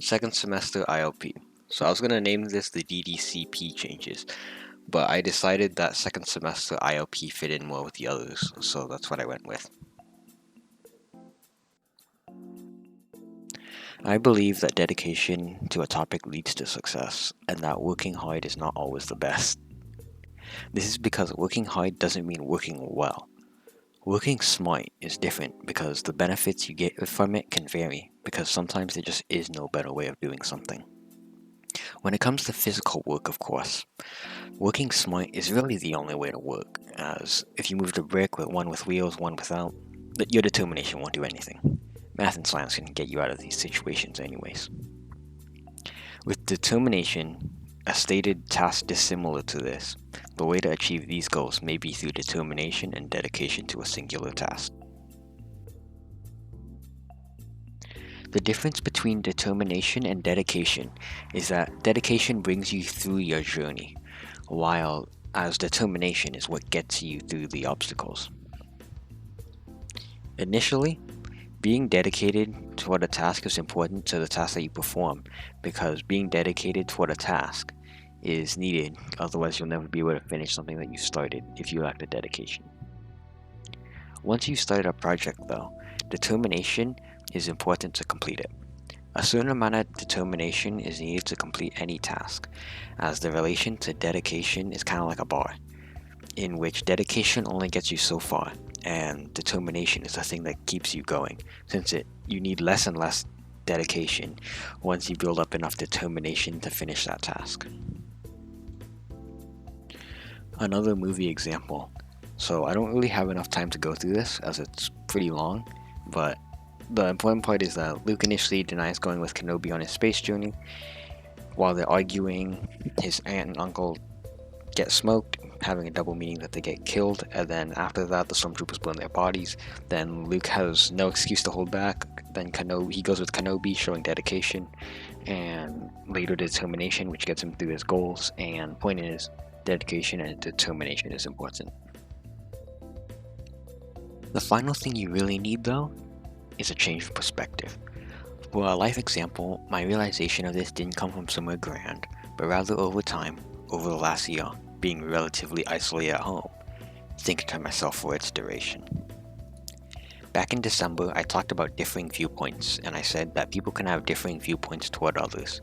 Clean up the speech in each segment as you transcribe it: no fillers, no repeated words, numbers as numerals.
Second semester ILP. So I was going to name this the DDCP changes, but I decided that second semester ILP fit in more with the others, so that's what I went with. I believe that dedication to a topic leads to success, and that working hard is not always the best. This is because working hard doesn't mean working well. Working smart is different because the benefits you get from it can vary, because sometimes there just is no better way of doing something. When it comes to physical work, of course, working smart is really the only way to work, as if you moved a brick with one with wheels, one without, your determination won't do anything. Math and science can get you out of these situations anyways. With determination, a stated task dissimilar to this, the way to achieve these goals may be through determination and dedication to a singular task. The difference between determination and dedication is that dedication brings you through your journey, while as determination is what gets you through the obstacles. Initially, being dedicated toward a task is important to the task that you perform, because being dedicated toward a task is needed, otherwise you'll never be able to finish something that you started if you lack the dedication. Once you start a project though, determination is important to complete it. A certain amount of determination is needed to complete any task, as the relation to dedication is kind of like a bar, in which dedication only gets you so far, and determination is the thing that keeps you going, since you need less and less dedication once you build up enough determination to finish that task. Another movie example. So I don't really have enough time to go through this as it's pretty long, but the important part is that Luke initially denies going with Kenobi on his space journey. While they're arguing, his aunt and uncle get smoked, having a double meaning that they get killed, and then after that the stormtroopers burn their bodies. Then Luke has no excuse to hold back. Then he goes with Kenobi, showing dedication and later determination, which gets him through his goals. And point is, dedication and determination is important. The final thing you really need though is a change of perspective. For a life example, my realization of this didn't come from somewhere grand, but rather over time, over the last year, being relatively isolated at home, thinking to myself for its duration. Back in December, I talked about differing viewpoints, and I said that people can have differing viewpoints toward others.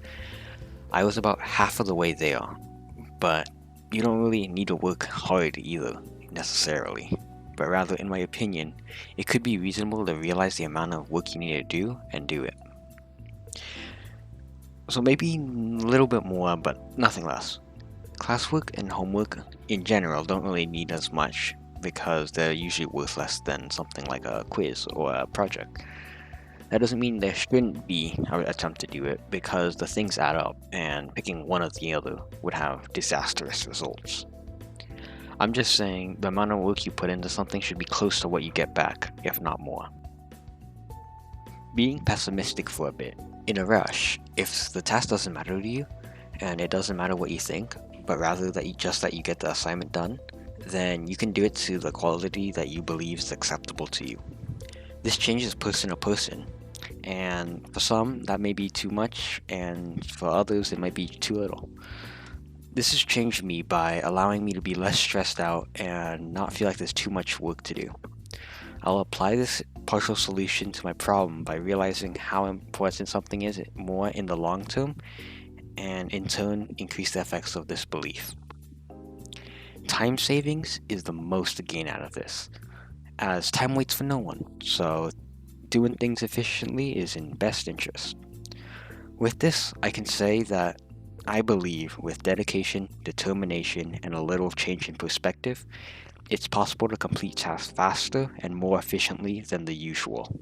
I was about half of the way there, but you don't really need to work hard either, necessarily. But rather, in my opinion, it could be reasonable to realize the amount of work you need to do and do it. So maybe a little bit more, but nothing less. Classwork and homework in general don't really need as much, because they're usually worth less than something like a quiz or a project. That doesn't mean there shouldn't be an attempt to do it, because the things add up, and picking one or the other would have disastrous results. I'm just saying the amount of work you put into something should be close to what you get back, if not more. Being pessimistic for a bit. In a rush, if the task doesn't matter to you, and it doesn't matter what you think, but rather that you get the assignment done, then you can do it to the quality that you believe is acceptable to you. This changes person to person, and for some that may be too much, and for others it might be too little. This has changed me by allowing me to be less stressed out and not feel like there's too much work to do. I'll apply this partial solution to my problem by realizing how important something is more in the long term, and in turn increase the effects of this belief. Time savings is the most to gain out of this, as time waits for no one, so doing things efficiently is in best interest. With this, I can say that I believe with dedication, determination, and a little change in perspective, it's possible to complete tasks faster and more efficiently than the usual.